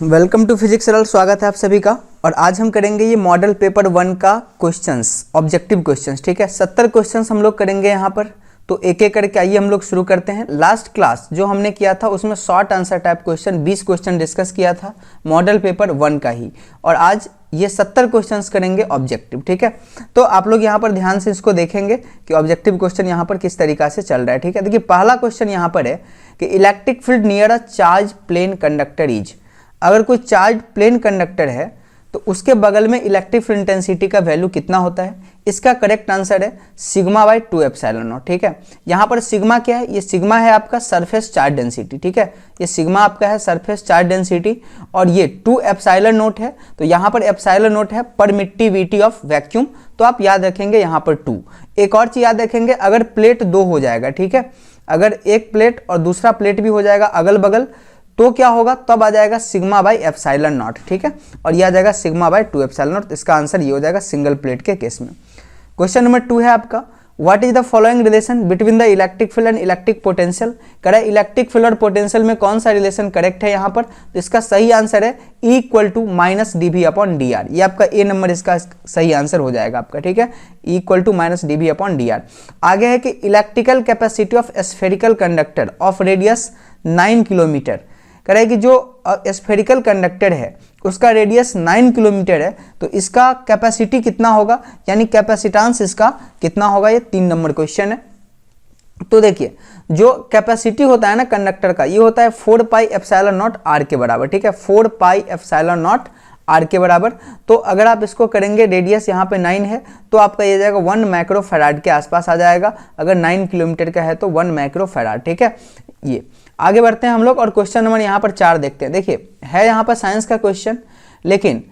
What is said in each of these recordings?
Welcome to physics सरल। स्वागत है आप सभी का। और आज हम करेंगे ये मॉडल पेपर 1 का क्वेश्चंस, ऑब्जेक्टिव क्वेश्चंस। ठीक है, 70 क्वेश्चंस हम लोग करेंगे यहाँ पर। तो एक एक करके आइए हम लोग शुरू करते हैं। लास्ट क्लास जो हमने किया था उसमें short answer type question 20 question discuss किया था मॉडल पेपर 1 का ही, और आज ये 70 क्वेश्चंस करेंगे ऑब्जेक्टिव। ठीक है, तो आप लोग यहाँ पर ध्यान से इसको देखेंगे कि ऑब्जेक्टिव क्वेश्चन यहाँ पर किस तरीका से चल रहा है। ठीक है, देखिए पहला क्वेश्चन यहाँ पर है कि electric field near a charge plane conductor is. अगर कोई चार्ज प्लेन कंडक्टर है तो उसके बगल में इलेक्ट्रिक फील्ड इंटेंसिटी का वैल्यू कितना होता है। इसका करेक्ट आंसर है सिग्मा बाई 2 एप्सिलॉन नॉट। ठीक है, यहाँ पर सिग्मा क्या है, ये सिग्मा है आपका सरफेस चार्ज डेंसिटी। ठीक है, ये सिग्मा आपका है सरफेस चार्ज डेंसिटी, और ये 2 एप्सिलॉन नॉट है। तो यहाँ पर एप्सिलॉन नॉट है परमिटिविटी ऑफ वैक्यूम, तो आप याद रखेंगे यहाँ पर 2। एक और चीज याद रखेंगे, अगर प्लेट 2 हो जाएगा, ठीक है, अगर एक प्लेट और दूसरा प्लेट भी हो जाएगा अगल बगल, तो क्या होगा, तब आ जाएगा सिग्मा बाई एप्सिलॉन नॉट। ठीक है, और यह आ जाएगा सिग्मा बाई 2 एप्सिलॉन नॉट। इसका आंसर ये हो जाएगा सिंगल प्लेट के केस में। क्वेश्चन नंबर 2 है आपका, what is the following relation between the electric field and electric potential. करें इलेक्ट्रिक फील्ड और पोटेंशियल में कौन सा रिलेशन करेक्ट है यहाँ पर। तो इसका सही आंसर है E equal to minus dV upon dr। ये आपका ए नंबर इसका सही आंसर हो जाएगा आपका। ठीक है, E equal to minus dV upon dr। आगे है कि electrical capacity of spherical conductor of radius 9 kilometre. करें कि जो स्फेरिकल कंडक्टर है उसका रेडियस 9 किलोमीटर है, तो इसका कैपेसिटी कितना होगा, यानी कैपेसिटेंस इसका कितना होगा। ये 3 नंबर क्वेश्चन है। तो देखिए जो कैपेसिटी होता है ना कंडक्टर का, ये होता है 4 पाई एप्सिलॉन नॉट आर के बराबर। ठीक है, 4 पाई एप्सिलॉन नॉट आर के बराबर। तो अगर आप इसको करेंगे, रेडियस यहाँ पे 9 है, तो आपका ये जाएगा 1 माइक्रो फैराड के आसपास आ जाएगा। अगर 9 किलोमीटर का है तो 1 माइक्रो फैराड। ठीक है, ये आगे बढ़ते हैं हम लोग और क्वेश्चन नंबर यहाँ पर 4 देखते हैं। देखिए है यहाँ पर साइंस का क्वेश्चन, लेकिन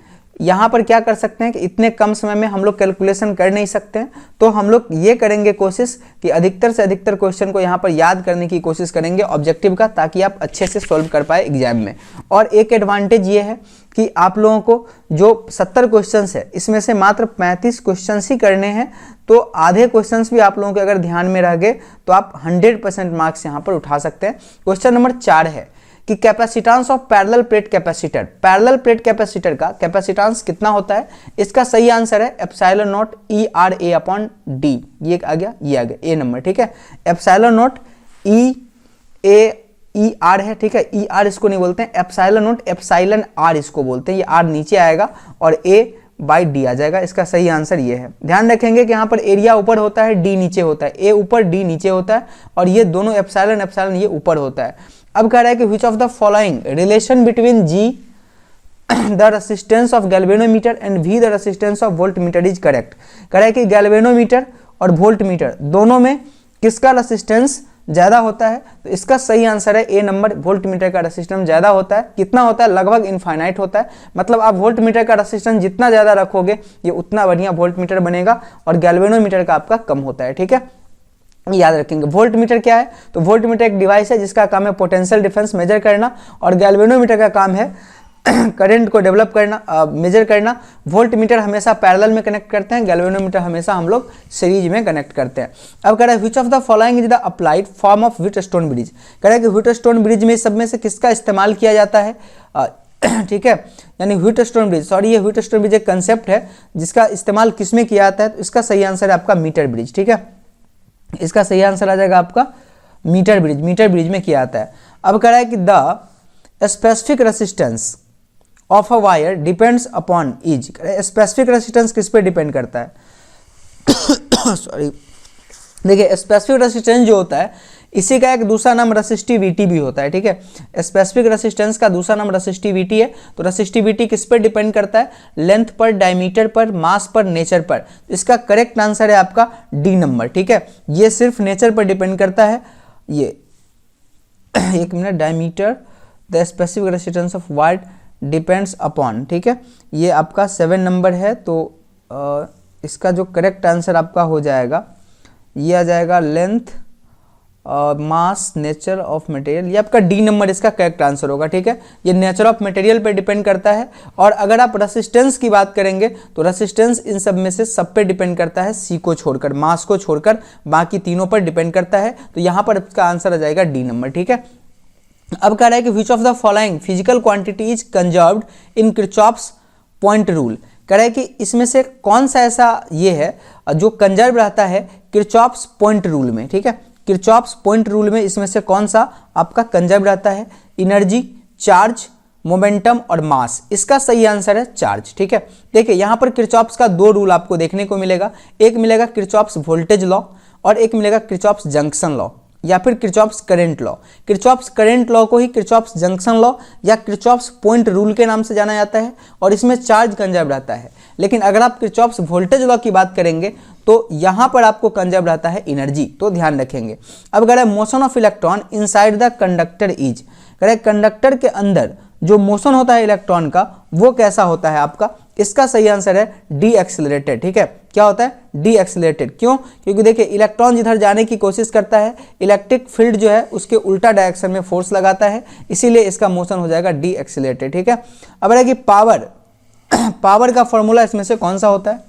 यहाँ पर क्या कर सकते हैं कि इतने कम समय में हम लोग कैलकुलेशन कर नहीं सकते हैं, तो हम लोग ये करेंगे कोशिश कि अधिकतर से अधिकतर क्वेश्चन को यहाँ पर याद करने की कोशिश करेंगे ऑब्जेक्टिव का, ताकि आप अच्छे से सॉल्व कर पाए एग्जाम में। और एक एडवांटेज ये है कि आप लोगों को जो 70 क्वेश्चंस है इसमें से मात्र 35 क्वेश्चंस ही करने हैं, तो आधे क्वेश्चंस भी आप लोगों के अगर ध्यान में रह गए तो आप 100% मार्क्स यहाँ पर उठा सकते हैं। क्वेश्चन नंबर 4 है कि capacitance of parallel plate capacitor, parallel plate capacitor का कैपेसिटेंस कितना होता है। इसका सही आंसर है epsilon not ERA upon D। ये आ गया, ये आ गया ए नंबर। ठीक है, एप्सिलॉन नॉट ER है। ठीक है, ER इसको नहीं बोलते हैं, एप्सिलॉन नॉट एप्सिलॉन R इसको बोलते हैं। ये R नीचे आएगा और A बाई D आ जाएगा। इसका सही आंसर ये है। ध्यान रखेंगे कि यहाँ पर एरिया ऊपर होता है, D नीचे होता है, A ऊपर D नीचे होता है, और ये दोनों एप्सिलॉन एप्सिलॉन ये ऊपर होता है। अब कह रहा है कि which of the following relation between G the resistance of galvanometer and V the resistance of voltmeter is correct. कह रहा है कि गैल्वेनोमीटर और वोल्टमीटर दोनों में किसका रेसिस्टेंस ज्यादा होता है। तो इसका सही आंसर है ए नंबर, वोल्टमीटर का रेसिस्टेंस ज्यादा होता है। कितना होता है, लगभग इनफाइनाइट होता है। मतलब आप वोल्टमीटर का रेसिस्टेंस जितना ज्यादा रखोगे ये उतना बढ़िया वोल्टमीटर बनेगा, और गैल्वेनोमीटर का आपका कम होता है। ठीक है, याद रखेंगे। वोल्टमीटर क्या है, तो वोल्टमीटर एक डिवाइस है जिसका काम है पोटेंशियल डिफरेंस मेजर करना, और गैल्वेनोमीटर का काम है करंट को डेवलप करना, मेजर करना। वोल्टमीटर हमेशा पैरेलल में कनेक्ट करते हैं, गैल्वेनोमीटर हमेशा हम लोग सीरीज में कनेक्ट करते हैं। अब कह रहा है विच of the following is the applied form of Wheatstone bridge. कह रहा है कि व्हीटस्टोन ब्रिज में सब में से किसका इस्तेमाल किया जाता है। ठीक है, यानी व्हीटस्टोन ब्रिज, सॉरी ये व्हीटस्टोन ब्रिज एक कंसेप्ट है जिसका इस्तेमाल किसमें किया जाता है। तो इसका सही आंसर है आपका मीटर ब्रिज। ठीक है, इसका सही आंसर आ जाएगा आपका मीटर ब्रिज। मीटर ब्रिज में किया जाता है। अब कह रहा है कि the specific resistance of a wire depends upon is. Specific resistance किस पे डिपेंड करता है सॉरी, देखिए स्पेसिफिक रेसिस्टेंस जो होता है इसी का एक दूसरा नाम रेसिस्टिविटी भी होता है। ठीक है, स्पेसिफिक रेसिस्टेंस का दूसरा नाम रेसिस्टिविटी है। तो रेसिस्टिविटी किस पर डिपेंड करता है, लेंथ पर, डायमीटर पर, मास पर, नेचर पर। इसका करेक्ट आंसर है आपका डी नंबर। ठीक है, ये सिर्फ नेचर पर डिपेंड करता है। ये एक minute, diameter the specific resistance of wire depends upon. ठीक है, ये आपका 7 नंबर है। तो इसका जो करेक्ट आंसर आपका हो जाएगा ये आ जाएगा length, mass, nature of material. ये आपका डी नंबर इसका करेक्ट आंसर होगा। ठीक है, ये नेचर ऑफ मटेरियल पे डिपेंड करता है। और अगर आप रेसिस्टेंस की बात करेंगे तो रेसिस्टेंस इन सब में से सब पे डिपेंड करता है, सी को छोड़कर, मास को छोड़कर बाकी तीनों पर डिपेंड करता है। तो यहाँ पर इसका आंसर आ जाएगा डी नंबर। ठीक है, अब कह रहा है कि which of the following physical quantity is conserved in Kirchhoff's point rule. कह रहा है कि इसमें से कौन सा ऐसा ये है जो कंजर्व रहता है किरचॉफ्स पॉइंट रूल में, ठीक है, किरचॉफ्स पॉइंट रूल में इसमें से कौन सा आपका कंजर्व रहता है? एनर्जी, चार्ज, मोमेंटम और मास। इसका सही आंसर है चार्ज, ठीक है। देखिए यहाँ पर किरचॉफ्स का दो रूल आपको देखने को मिलेगा, एक मिलेगा किरचॉफ्स वोल्टेज लॉ और एक मिलेगा किरचॉफ्स जंक्शन लॉ या फिर Kirchhoff's current law. Kirchhoff's current law को ही किरचॉफ्स जंक्शन लॉ या किरचॉफ्स पॉइंट रूल के नाम से जाना जाता है और इसमें चार्ज कंजर्व रहता है। लेकिन अगर आप किरचॉफ्स वोल्टेज लॉ की बात करेंगे तो यहाँ पर आपको कंजर्व रहता है एनर्जी, तो ध्यान रखेंगे। अब कह रहा है motion of electron inside the conductor is. कह रहा है कंडक्टर के अंदर जो मोशन होता है इलेक्ट्रॉन का वो कैसा होता है आपका? इसका सही आंसर है डी एक्सिलरेटेड, ठीक है। क्या होता है? D accelerated. क्यों? क्योंकि देखिए इलेक्ट्रॉन जिधर जाने की कोशिश करता है इलेक्ट्रिक फील्ड जो है उसके उल्टा डायरेक्शन में फोर्स लगाता है, इसीलिए इसका मोशन हो जाएगा डी एक्सिलरेटेड, ठीक है। अब है कि पावर पावर का फॉर्मूला इसमें से कौन सा होता है?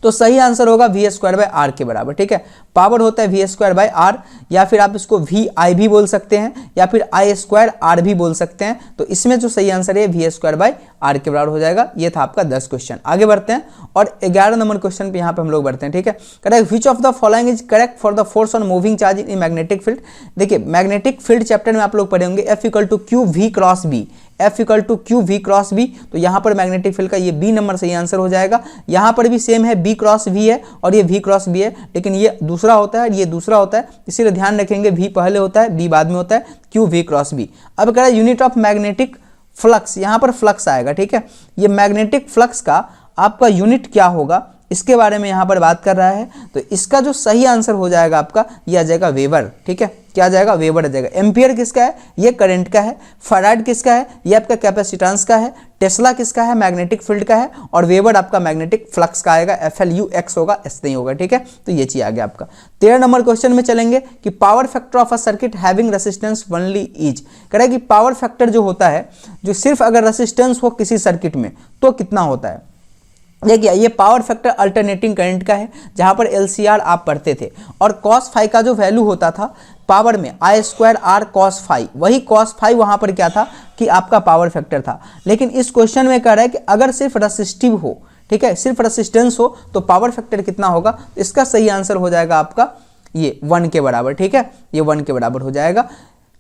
तो सही आंसर होगा वी स्क्वायर बाय आर के बराबर, ठीक है। पावर होता है वी स्क्वायर बाय आर या फिर आप इसको वी आई भी बोल सकते हैं या फिर आई स्क्वायर आर भी बोल सकते हैं। तो इसमें जो सही आंसर है वी स्क्वायर बाय आर के बराबर हो जाएगा। ये था आपका 10 क्वेश्चन। आगे बढ़ते हैं और 11 नंबर क्वेश्चन पे यहाँ पे हम लोग बढ़ते हैं, ठीक है। Correct which of the following is correct for the force on moving charge in magnetic field. देखिए मैग्नेटिक फील्ड चैप्टर में आप लोग पढ़े होंगे F equal to q v cross B, F equal to q v cross B. तो यहाँ पर magnetic field का ये बी नंबर सही आंसर हो जाएगा। यहाँ पर भी सेम है, बी क्रॉस वी है और ये वी क्रॉस बी है, लेकिन ये दूसरा होता है, ये दूसरा होता है, इसीलिए ध्यान रखेंगे वी पहले होता है बी बाद में होता है, क्यू वी क्रॉस बी। अब कह रहा है यूनिट ऑफ मैग्नेटिक फ्लक्स, यहाँ पर फ्लक्स आएगा, ठीक है। ये मैग्नेटिक फ्लक्स का आपका यूनिट क्या होगा इसके बारे में यहाँ पर बात कर रहा है। तो इसका जो सही आंसर हो जाएगा आपका ये आ जाएगा वेबर, ठीक है। क्या आ जाएगा? वेबर आ जाएगा। एम्पियर किसका है? ये करंट का है। फैराड किसका है? ये आपका कैपेसिटेंस का है। टेस्ला किसका है? मैग्नेटिक फील्ड का है। और वेबर आपका मैग्नेटिक फ्लक्स का आएगा, FLUX होगा, एस नहीं होगा, ठीक है। तो ये चीज आ गया आपका। 13 नंबर क्वेश्चन में चलेंगे कि power factor of a circuit having resistance only is. कह रहा है कि पावर फैक्टर जो होता है जो सिर्फ अगर रेसिस्टेंस हो किसी सर्किट में तो कितना होता है? देखिए ये पावर फैक्टर अल्टरनेटिंग करंट का है, जहां पर LCR आप पढ़ते थे और cos फाई का जो वैल्यू होता था पावर में आई स्क्वायर आर कॉस फाई, वही cos फाई वहां पर क्या था कि आपका पावर फैक्टर था। लेकिन इस क्वेश्चन में कह रहा है कि अगर सिर्फ रेसिस्टिव हो, ठीक है, सिर्फ रेसिस्टेंस हो तो पावर फैक्टर कितना होगा? इसका सही आंसर हो जाएगा आपका ये 1 के बराबर, ठीक है। ये 1 के बराबर हो जाएगा,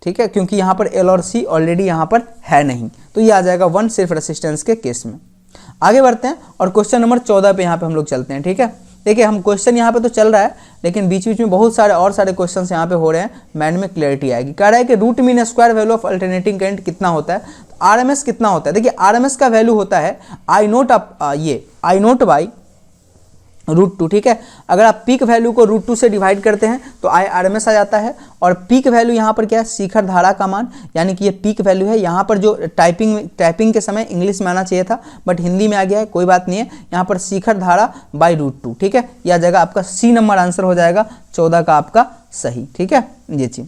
ठीक है, क्योंकि यहाँ पर L और C ऑलरेडी यहाँ पर है नहीं, तो ये आ जाएगा 1 सिर्फ रेसिस्टेंस के केस में। आगे बढ़ते हैं और क्वेश्चन नंबर 14 पे यहाँ पे हम लोग चलते हैं, ठीक है। देखिए हम क्वेश्चन यहाँ पे तो चल रहा है लेकिन बीच बीच में बहुत सारे और सारे क्वेश्चन यहाँ पे हो रहे हैं, माइंड में क्लैरिटी आएगी। कह रहा है कि root mean square value of alternating current कितना होता है? तो RMS कितना होता है? देखिए RMS का वैल्यू होता है आई नोट बाई √2, ठीक है। अगर आप पीक वैल्यू को √2 से डिवाइड करते हैं तो RMS आ जाता है। और पीक वैल्यू यहाँ पर क्या है? शिखर धारा का मान, यानी कि ये पीक वैल्यू है। यहाँ पर जो टाइपिंग के समय इंग्लिश में आना चाहिए था बट हिंदी में आ गया है, कोई बात नहीं है। यहाँ पर शिखर धारा बाई √2, ठीक है। यह आ जाएगा आपका C नंबर आंसर हो जाएगा 14 का आपका सही, ठीक है। ये चीज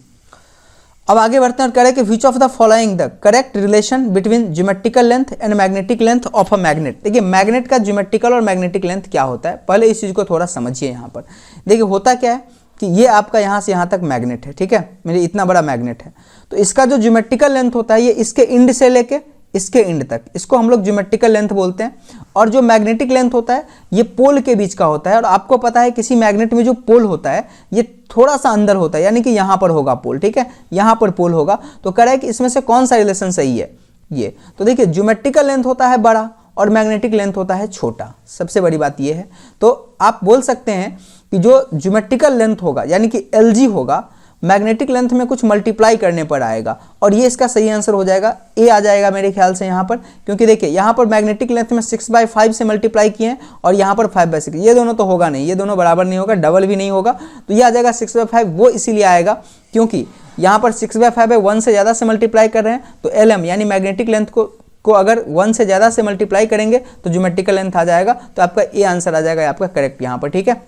अब आगे बढ़ते हैं और कह रहे हैं कि which of the following the correct relation between geometrical length and magnetic length of a magnet. देखिए मैग्नेट का ज्योमेट्रिकल और मैग्नेटिक लेंथ क्या होता है, पहले इस चीज को थोड़ा समझिए। यहाँ पर देखिए होता क्या है कि ये आपका यहाँ से यहाँ तक मैग्नेट है, ठीक है, मेरे इतना बड़ा मैग्नेट है। तो इसका जो ज्योमेट्रिकल लेंथ होता है ये इसके इंड से लेके इसके इंड तक, इसको हम लोग ज्योमेट्रिकल लेंथ बोलते हैं। और जो मैग्नेटिक लेंथ होता है ये पोल के बीच का होता है। और आपको पता है किसी मैग्नेट में जो पोल होता है ये थोड़ा सा अंदर होता है, यानी कि यहाँ पर होगा पोल, ठीक है, यहाँ पर पोल होगा। तो कह रहा है कि इसमें से कौन सा रिलेशन सही है? ये तो देखिए ज्योमेट्रिकल लेंथ होता है बड़ा और मैग्नेटिक लेंथ होता है छोटा, सबसे बड़ी बात ये है। तो आप बोल सकते हैं कि जो ज्योमेट्रिकल लेंथ होगा यानी कि LG होगा, मैग्नेटिक लेंथ में कुछ मल्टीप्लाई करने पर आएगा और ये इसका सही आंसर हो जाएगा, A आ जाएगा मेरे ख्याल से यहाँ पर। क्योंकि देखिए यहाँ पर मैग्नेटिक लेंथ में 6/5 से मल्टीप्लाई किए हैं और यहाँ पर 5/6, ये दोनों तो होगा नहीं, ये दोनों बराबर नहीं होगा, डबल भी नहीं होगा। तो ये आ जाएगा 6/5, वो इसीलिए आएगा क्योंकि यहाँ पर 6/5 है, 1 से ज़्यादा से मल्टीप्लाई कर रहे हैं। तो LM यानी मैग्नेटिक लेंथ को अगर 1 से ज़्यादा से मल्टीप्लाई करेंगे तो ज्योमेट्रिकल लेंथ आ जाएगा। तो आपका A आंसर आ जाएगा आपका करेक्ट यहाँ पर, ठीक है।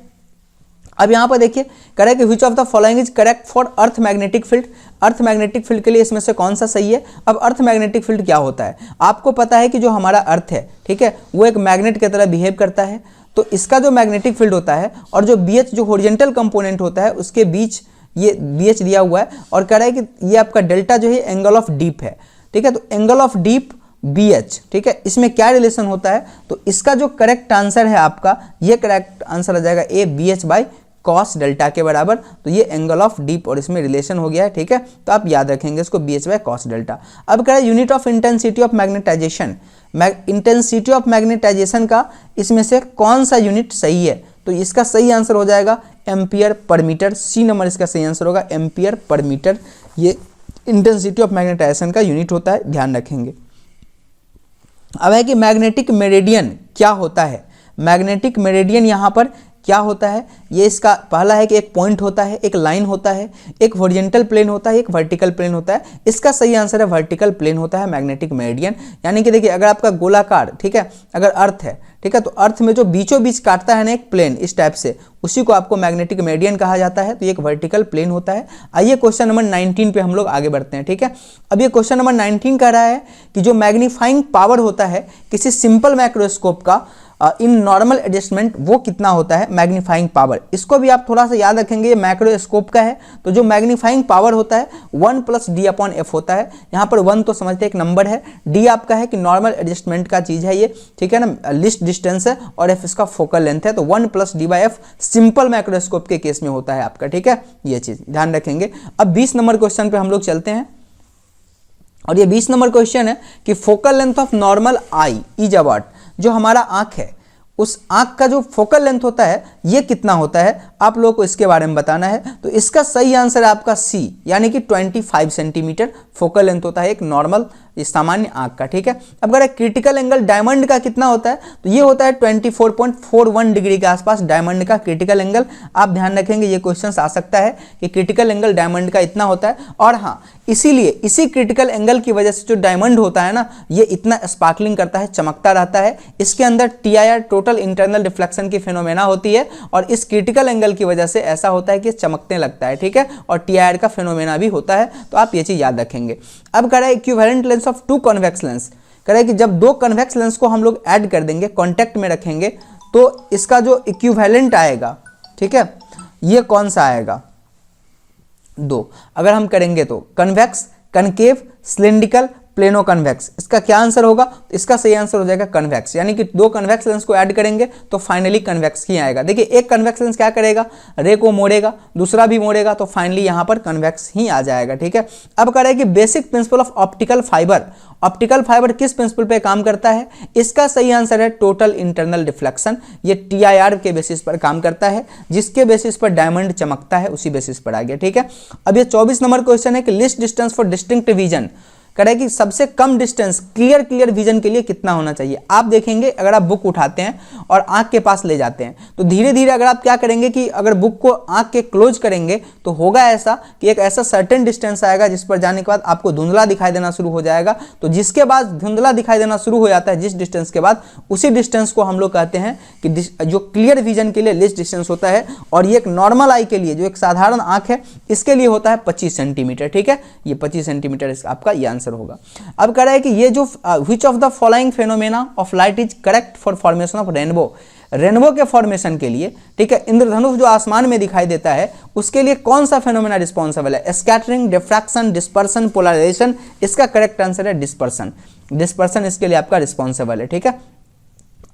अब यहाँ पर देखिए कह रहा है कि which of the following is correct for earth magnetic field. Earth magnetic field के लिए इसमें से कौन सा सही है? अब अर्थ मैग्नेटिक फील्ड क्या होता है? आपको पता है कि जो हमारा अर्थ है, ठीक है, वो एक मैग्नेट की तरह बिहेव करता है। तो इसका जो मैग्नेटिक फील्ड होता है और जो BH जो हॉरिजॉन्टल कंपोनेंट होता है उसके बीच ये BH दिया हुआ है और कह रहा है कि ये आपका डेल्टा जो है एंगल ऑफ डीप है, ठीक है। तो एंगल ऑफ डीप BH, ठीक है, इसमें क्या रिलेशन होता है, तो इसका जो करेक्ट आंसर है आपका, ये करेक्ट आंसर आ जाएगा A BH by cos delta के बराबर। तो ये एंगल ऑफ डीप और इसमें रिलेशन हो गया है, ठीक है। तो आप याद रखेंगे इसको BH बाई कॉस डेल्टा। अब कह रहा है unit of intensity of magnetization, intensity of magnetization का इसमें से कौन सा यूनिट सही है, तो इसका सही आंसर हो जाएगा एम्पियर पर मीटर। सी नंबर इसका सही आंसर होगा एम्पियर पर मीटर। ये इंटेंसिटी ऑफ मैग्नेटाइजेशन का यूनिट होता है, ध्यान रखेंगे। अब है कि मैग्नेटिक मेरिडियन क्या होता है। मैग्नेटिक मेरिडियन यहाँ पर क्या होता है, ये इसका पहला है कि एक पॉइंट होता है, एक लाइन होता है, एक हॉरिजॉन्टल प्लेन होता है, एक वर्टिकल प्लेन होता है। इसका सही आंसर है वर्टिकल प्लेन होता है मैग्नेटिक मेरिडियन। यानी कि देखिए अगर आपका गोलाकार, ठीक है, अगर अर्थ है, ठीक है, तो अर्थ में जो बीचों बीच काटता है ना एक प्लेन इस टाइप से, उसी को आपको मैग्नेटिक मेरिडियन कहा जाता है। तो ये एक वर्टिकल प्लेन होता है। आइए क्वेश्चन नंबर 19 पे हम लोग आगे बढ़ते हैं, ठीक है। अब ये क्वेश्चन नंबर 19 कह रहा है कि जो मैग्नीफाइंग पावर होता है किसी सिंपल माइक्रोस्कोप का इन नॉर्मल एडजस्टमेंट, वो कितना होता है मैग्नीफाइंग पावर। इसको भी आप थोड़ा सा याद रखेंगे, ये माइक्रोस्कोप का है। तो जो मैग्नीफाइंग पावर होता है 1 + d/f होता है। यहाँ पर 1 तो समझते एक नंबर है, d आपका है कि नॉर्मल एडजस्टमेंट का चीज है ये, ठीक है ना, लिस्ट डिस्टेंस है, और f इसका फोकल लेंथ है। तो 1 + d/f सिंपल माइक्रोस्कोप के केस में होता है आपका, ठीक है, ये चीज ध्यान रखेंगे। अब 20 नंबर क्वेश्चन पे हम लोग चलते हैं और ये 20 नंबर क्वेश्चन है कि focal length of normal I is about, जो हमारा आंख है उस आंख का जो फोकल लेंथ होता है ये कितना होता है, आप लोगों को इसके बारे में बताना है। तो इसका सही आंसर है आपका सी, यानी कि 25 सेंटीमीटर फोकल लेंथ होता है एक नॉर्मल सामान्य आंख का, ठीक है। अब अगर क्रिटिकल एंगल डायमंड का कितना होता है, तो ये होता है 24.41 डिग्री के आसपास डायमंड का क्रिटिकल एंगल। आप ध्यान रखेंगे ये क्वेश्चन आ सकता है कि क्रिटिकल एंगल डायमंड का इतना होता है। और हाँ, इसीलिए इसी क्रिटिकल एंगल की वजह से जो डायमंड होता है ना, ये इतना स्पार्कलिंग करता है, चमकता रहता है। इसके अंदर TIR टोटल इंटरनल रिफ्लेक्शन की फेनोमेना होती है और इस क्रिटिकल एंगल की वजह से ऐसा होता है कि चमकने लगता है, ठीक है, और TIR का फेनोमेना भी होता है। तो आप ये चीज याद रखेंगे। अब कह रहा है equivalent lens of 2 convex lens, कह रहा है कि जब 2 कन्वेक्स लेंस को हम लोग ऐड कर देंगे, कांटेक्ट में रखेंगे, तो इसका जो इक्विवेलेंट आएगा, ठीक है, ये कौन सा आएगा, 2 अगर हम करेंगे तो convex, concave, cylindrical, plano convex. इसका क्या आंसर होगा, तो इसका सही आंसर हो जाएगा कन्वेक्स। यानी कि 2 कन्वेक्स लेंस को ऐड करेंगे तो फाइनली कन्वेक्स ही आएगा। देखिए एक कन्वेक्स लेंस क्या करेगा, रे को मोड़ेगा, दूसरा भी मोड़ेगा, तो फाइनली यहां पर कन्वेक्स ही आ जाएगा, ठीक है। अब कह रहा है कि basic principle of optical fibre, optical fibre किस प्रिंसिपल पे काम करता है, इसका सही आंसर है टोटल इंटरनल रिफ्लेक्शन। ये TIR के बेसिस पर काम करता है, जिसके बेसिस पर डायमंड चमकता है उसी बेसिस पर आ गया, ठीक है। अब ये 24 नंबर क्वेश्चन है कि list distance for distinct vision, कह रहा है कि सबसे कम डिस्टेंस क्लियर विजन के लिए कितना होना चाहिए। आप देखेंगे अगर आप बुक उठाते हैं और आंख के पास ले जाते हैं, तो धीरे धीरे अगर आप क्या करेंगे कि अगर बुक को आंख के क्लोज करेंगे तो होगा ऐसा कि एक ऐसा सर्टेन डिस्टेंस आएगा जिस पर जाने के बाद आपको धुंधला दिखाई देना शुरू हो जाएगा। तो जिसके बाद धुंधला दिखाई देना शुरू हो जाता है जिस डिस्टेंस के बाद, उसी डिस्टेंस को हम लोग कहते हैं कि जो क्लियर विजन के लिए लिस्ट डिस्टेंस होता है। और ये एक नॉर्मल आई के लिए, जो एक साधारण आंख है, इसके लिए होता है 25 सेंटीमीटर, ठीक है। ये 25 सेंटीमीटर आपका ये आंसर होगा। अब कह रहा है कि ये जो which of the following phenomena of light is correct for formation of rainbow, rainbow के फॉर्मेशन के लिए, ठीक है, इंद्रधनुष जो आसमान में दिखाई देता है उसके लिए कौन सा फेनोमेना रिस्पॉन्सिबल है, स्कैटरिंग, डिफ्रैक्शन, डिस्पर्सन, पोलराइजेशन। इसका करेक्ट आंसर है डिस्पर्सन, डिस्पर्सन इसके लिए आपका रिस्पॉन्सिबल है, ठीक है।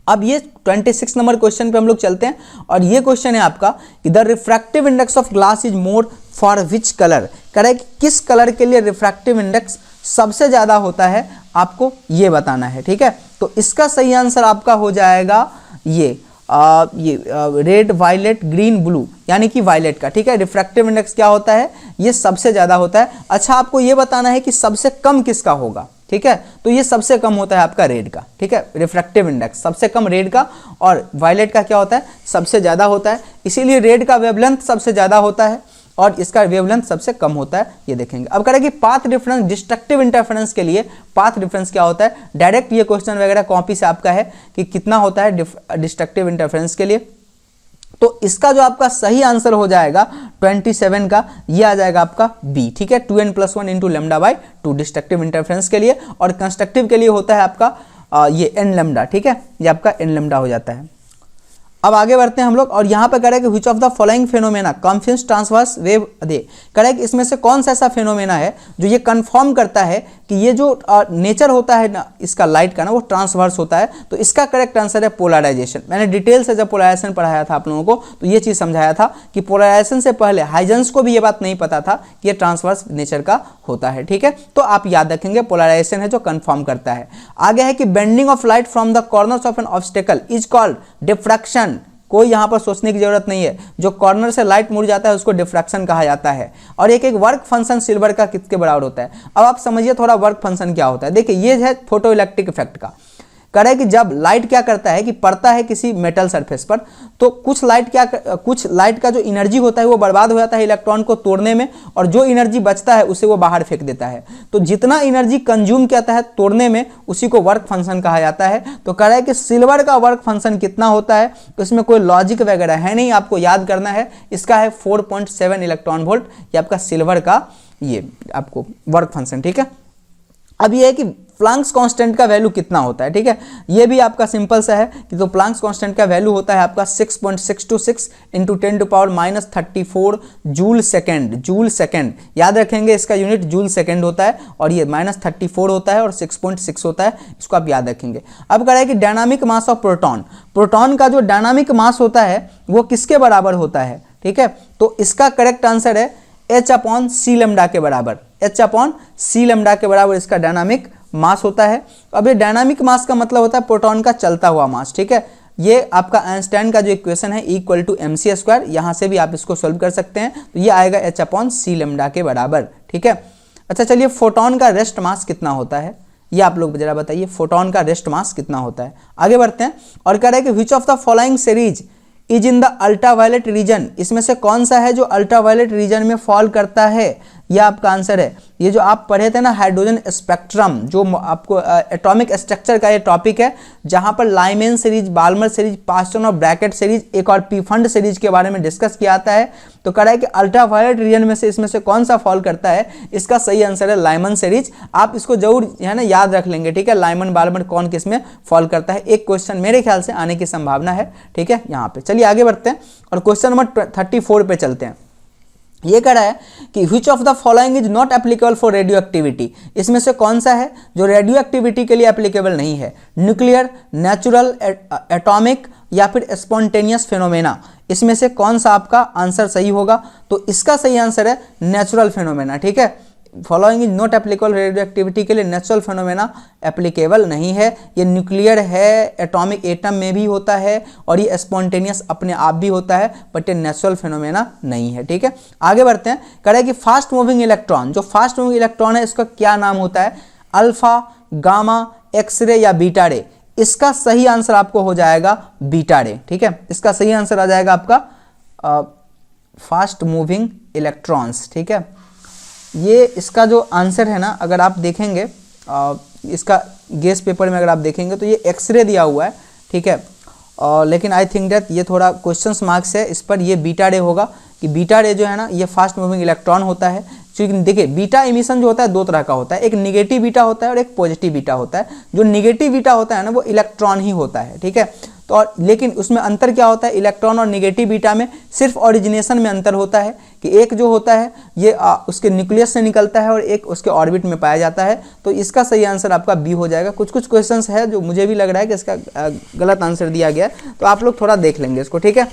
अब ये 26 नंबर क्वेश्चन पे हम लोग चलते हैं और ये क्वेश्चन है आपका कि the refractive index of glass is more for which colour, कह रहा है कि किस कलर के लिए रिफ्रैक्टिव इंडेक्स सबसे ज्यादा होता है, आपको ये बताना है, ठीक है। तो इसका सही आंसर आपका हो जाएगा ये रेड, वायलेट, ग्रीन, ब्लू, यानी कि वायलेट का, ठीक है। रिफ्रैक्टिव इंडेक्स क्या होता है, ये सबसे ज्यादा होता है। अच्छा, आपको ये बताना है कि सबसे कम किसका होगा, ठीक है। तो ये सबसे कम होता है आपका रेड का, ठीक है। रिफ्रैक्टिव इंडेक्स सबसे कम रेड का, और वायलेट का क्या होता है, सबसे ज्यादा होता है। इसीलिए रेड का वेवलेंथ सबसे ज्यादा होता है और इसका वेवलेंथ सबसे कम होता है, ये देखेंगे। अब करेंगे पाथ डिफरेंस, डिस्ट्रक्टिव इंटरफेरेंस के लिए पाथ डिफरेंस क्या होता है। डायरेक्ट ये क्वेश्चन वगैरह कॉपी से आपका है कि कितना होता है डिस्ट्रक्टिव इंटरफेरेंस के लिए। तो इसका जो आपका सही आंसर हो जाएगा 27 का, ये आ जाएगा आपका बी, ठीक है। 2n+1 इंटू λ/2 डिस्ट्रक्टिव इंटरफेरेंस के लिए, और कंस्ट्रक्टिव के लिए होता है आपका ये n λ, ठीक है, ये आपका n λ हो जाता है। अब आगे बढ़ते हैं हम लोग और यहाँ पे करें कि which of the following phenomena confuse transverse wave दे, करें कि इसमें से कौन सा ऐसा फेनोमेना है जो ये कंफर्म करता है कि ये जो नेचर होता है ना इसका लाइट का ना वो ट्रांसवर्स होता है। तो इसका करेक्ट आंसर है पोलराइजेशन। मैंने डिटेल से जब पोलराइजेशन पढ़ाया था आप लोगों को तो ये चीज़ समझाया था कि पोलराइजेशन से पहले हाइजेंस को भी ये बात नहीं पता था कि ये ट्रांसवर्स नेचर का होता है, ठीक है। तो आप याद रखेंगे पोलराइजेशन है जो कंफर्म करता है। आगे है कि bending of light from the corners of N obstacle is called diffraction. कोई यहाँ पर सोचने की जरूरत नहीं है, जो कॉर्नर से लाइट मुड़ जाता है उसको डिफ्रैक्शन कहा जाता है। और एक वर्क फंक्शन सिल्वर का किसके बराबर होता है। अब आप समझिए थोड़ा वर्क फंक्शन क्या होता है। देखिए ये है फोटो इलेक्ट्रिक इफेक्ट का, करे कि जब लाइट क्या करता है कि पड़ता है किसी मेटल सरफेस पर तो कुछ लाइट का जो एनर्जी होता है वो बर्बाद हो जाता है इलेक्ट्रॉन को तोड़ने में, और जो एनर्जी बचता है उसे वो बाहर फेंक देता है। तो जितना एनर्जी कंज्यूम किया है तोड़ने में उसी को वर्क फंक्शन कहा जाता है। तो कह रहा है कि सिल्वर का वर्क फंक्शन कितना होता है, तो इसमें कोई लॉजिक वगैरह है नहीं, आपको याद करना है। इसका है 4.7 इलेक्ट्रॉन वोल्ट, ये आपका सिल्वर का ये आपको वर्क फंक्शन, ठीक है। अब ये है कि प्लैंक्स कांस्टेंट का वैल्यू कितना होता है, ठीक है। ये भी आपका सिंपल सा है कि तो प्लैंक्स कांस्टेंट का वैल्यू होता है आपका 6.626 into 10⁻⁻34 joule second. Joule second याद रखेंगे, इसका यूनिट जूल सेकेंड होता है और ये -34 होता है और 6.6 होता है, इसको आप याद रखेंगे। अब कह रहा है कि dynamic mass of proton, proton का जो डायनामिक मास होता है वो किसके बराबर होता है, ठीक है। तो इसका करेक्ट आंसर है H/c लैम्डा के बराबर। H/c लैम्डा के बराबर इसका डायनामिक मास होता है। अब ये डायनामिक मास का मतलब होता है प्रोटॉन का चलता हुआ मास, ठीक है। ये आपका आइंस्टाइन का जो इक्वेशन है =mc², यहाँ से भी आप इसको सोल्व कर सकते हैं। तो ये आएगा H/c लैम्डा के बराबर, ठीक है। अच्छा चलिए, फोटोन का रेस्ट मास कितना होता है ये आप लोग जरा बताइए, फोटोन का रेस्ट मास कितना होता है। आगे बढ़ते हैं और कह रहे हैं कि which of the following series is in the ultraviolet region, इसमें से कौन सा है जो अल्ट्रावायलेट रीजन में फॉल करता है, यह आपका आंसर है। ये जो आप पढ़े थे ना हाइड्रोजन स्पेक्ट्रम, जो आपको एटॉमिक स्ट्रक्चर का ये टॉपिक है, जहां पर Lyman series, Balmer series, Paschen और ब्रैकेट सीरीज, एक और पीफंड सीरीज के बारे में डिस्कस किया जाता है। तो कह रहा है कि अल्ट्रावायलेट रीजन में से इसमें से कौन सा फॉल करता है, इसका सही आंसर है लाइमन सीरीज। आप इसको जरूर है ना याद रख लेंगे, ठीक है। लाइमन बाल्मर कौन किस में फॉल करता है, एक क्वेश्चन मेरे ख्याल से आने की संभावना है, ठीक है। यहाँ पे चलिए आगे बढ़ते हैं और क्वेश्चन नंबर 34 पे चलते हैं। ये कह रहा है कि which of the following is not applicable for radio activity, इसमें से कौन सा है जो रेडियो एक्टिविटी के लिए एप्लीकेबल नहीं है। न्यूक्लियर, नेचुरल, एटॉमिक या फिर स्पॉन्टेनियस फेनोमेना, इसमें से कौन सा आपका आंसर सही होगा। तो इसका सही आंसर है नेचुरल फेनोमेना, ठीक है। Following is not applicable radio activity के लिए नेचुरल फेनोमेना एप्लीकेबल नहीं है। ये न्यूक्लियर है, एटॉमिक एटम में भी होता है और ये स्पॉन्टेनियस अपने आप भी होता है, बट ये नेचुरल फेनोमेना नहीं है, ठीक है। आगे बढ़ते हैं, करें कि फास्ट मूविंग इलेक्ट्रॉन, जो फास्ट मूविंग इलेक्ट्रॉन है इसका क्या नाम होता है, अल्फा, गामा, एक्सरे या बीटा रे। इसका सही आंसर आपको हो जाएगा बीटा रे, ठीक है। इसका सही आंसर आ जाएगा आपका फास्ट मूविंग इलेक्ट्रॉन्स, ठीक है। ये इसका जो आंसर है ना, अगर आप देखेंगे इसका गेस पेपर में अगर आप देखेंगे तो ये एक्सरे दिया हुआ है, ठीक है। लेकिन आई थिंक दैट ये थोड़ा क्वेश्चंस मार्क्स है इस पर, ये बीटा रे होगा कि बीटा रे जो है ना ये फास्ट मूविंग इलेक्ट्रॉन होता है। क्योंकि देखिए बीटा इमिशन जो होता है दो तरह का होता है, एक निगेटिव बीटा होता है और एक पॉजिटिव बीटा होता है। जो निगेटिव बीटा होता है ना वो इलेक्ट्रॉन ही होता है, ठीक है। तो और लेकिन उसमें अंतर क्या होता है, इलेक्ट्रॉन और निगेटिव बीटा में सिर्फ ऑरिजिनेशन में अंतर होता है कि एक जो होता है ये उसके न्यूक्लियस से निकलता है और एक उसके ऑर्बिट में पाया जाता है। तो इसका सही आंसर आपका बी हो जाएगा। कुछ कुछ क्वेश्चंस है जो मुझे भी लग रहा है कि इसका गलत आंसर दिया गया, तो आप लोग थोड़ा देख लेंगे इसको, ठीक है।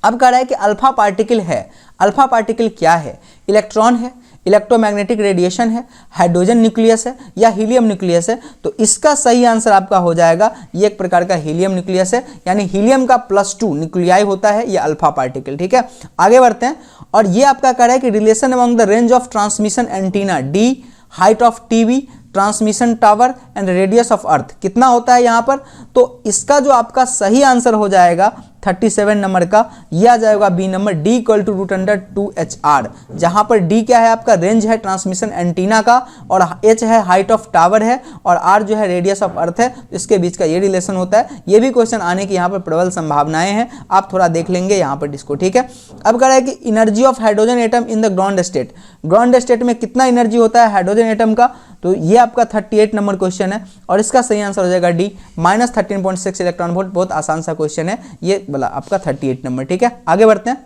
अब कह रहा है कि अल्फा पार्टिकल है, अल्फा पार्टिकल क्या है, इलेक्ट्रॉन है, इलेक्ट्रोमैग्नेटिक रेडिएशन है, हाइड्रोजन न्यूक्लियस है या हीलियम न्यूक्लियस है। तो इसका सही आंसर आपका हो जाएगा ये एक प्रकार का हीलियम न्यूक्लियस है, यानी हीलियम का +2 न्यूक्लियाई होता है ये अल्फा पार्टिकल, ठीक है। आगे बढ़ते हैं और ये आपका कह रहा है कि relation among the range of transmission antenna D, height of TV, transmission tower and radius of earth कितना होता है यहाँ पर। तो इसका जो आपका सही आंसर हो जाएगा 37 नंबर का, ये आ जाएगा B number, D equal to √2HR, जहां पर D क्या है आपका, रेंज है ट्रांसमिशन एंटीना का, और H है हाइट ऑफ टावर है, और R जो है रेडियस ऑफ अर्थ है, इसके बीच का ये रिलेशन होता है। ये भी क्वेश्चन आने की यहाँ पर प्रबल संभावनाएं हैं, आप थोड़ा देख लेंगे यहाँ पर इसको, ठीक है। अब कह रहा है कि energy of hydrogen atom in the ground state, ground state में कितना एनर्जी होता है हाइड्रोजन एटम का, तो ये आपका 38 नंबर क्वेश्चन है, और इसका सही आंसर हो जाएगा डी, -13.6 इलेक्ट्रॉन वोल्ट। बहुत आसान सा क्वेश्चन है ये वाला आपका 38 नंबर, ठीक है। आगे बढ़ते हैं,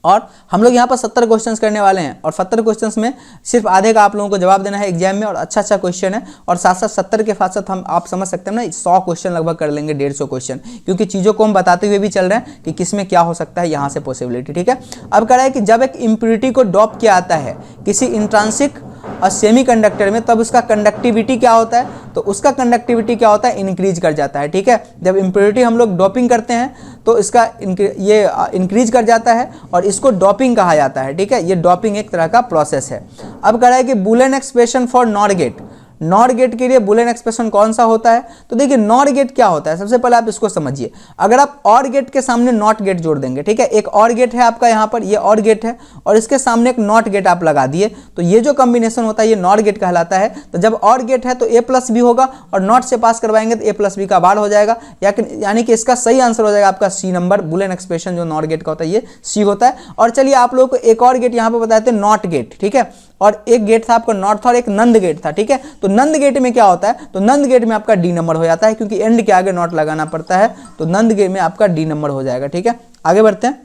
और हम लोग यहाँ पर 70 क्वेश्चंस करने वाले हैं, और 70 क्वेश्चंस में सिर्फ आधे का आप लोगों को जवाब देना है एग्जाम में, और अच्छा क्वेश्चन है, और साथ साथ 70 के साथ हम आप समझ सकते हैं ना 100 क्वेश्चन लगभग कर लेंगे, 150 क्वेश्चन, क्योंकि चीज़ों को हम बताते हुए भी चल रहे हैं कि किस में क्या हो सकता है यहाँ से पॉसिबिलिटी, ठीक है। अब कह रहा है कि जब एक इम्प्योरिटी को डॉप किया जाता है किसी इंट्रांसिक और सेमीकंडक्टर में, तब उसका कंडक्टिविटी क्या होता है, तो उसका कंडक्टिविटी क्या होता है, इंक्रीज कर जाता है, ठीक है। जब इम्प्योरिटी हम लोग डोपिंग करते हैं तो इसका ये इंक्रीज कर जाता है, और इसको डोपिंग कहा जाता है, ठीक है। ये डोपिंग एक तरह का प्रोसेस है। अब कह रहा है कि Boolean expression for NOR gate, NOR gate के लिए बुलियन एक्सप्रेशन कौन सा होता है, तो देखिए नॉर गेट क्या होता है, सबसे पहले आप इसको समझिए। अगर आप और गेट के सामने नॉट गेट जोड़ देंगे, ठीक है, एक और गेट है आपका यहाँ पर, ये और गेट है, और इसके सामने एक नॉट गेट आप लगा दिए, तो ये जो कॉम्बिनेशन होता है ये नॉर गेट कहलाता है। तो जब और गेट है तो ए प्लस बी होगा, और नॉट से पास करवाएंगे तो ए प्लस बी का बार हो जाएगा, यानी कि इसका सही आंसर हो जाएगा आपका सी नंबर। बुलियन एक्सप्रेशन जो नॉर गेट का होता है ये सी होता है। और चलिए आप लोगों को एक और गेट यहाँ पर बताए थे, नॉट गेट, ठीक है, और एक गेट था आपका नॉर्थ, और एक नंद गेट था, ठीक है। तो नंद गेट में क्या होता है, तो नंद गेट में आपका डी नंबर हो जाता है, क्योंकि एंड के आगे नॉट लगाना पड़ता है, तो नंद गेट में आपका डी नंबर हो जाएगा, ठीक है। आगे बढ़ते हैं,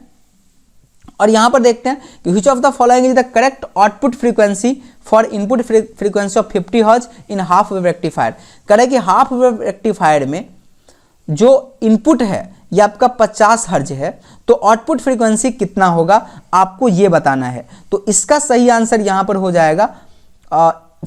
और यहां पर देखते हैं कि which of the following is the correct output frequency for input frequency of 50 hertz in half wave rectifier. कह रहा है कि हाफ वेव रेक्टिफायर में जो इनपुट है ये आपका 50 हर्ज है, तो आउटपुट फ्रीक्वेंसी कितना होगा आपको ये बताना है। तो इसका सही आंसर यहां पर हो जाएगा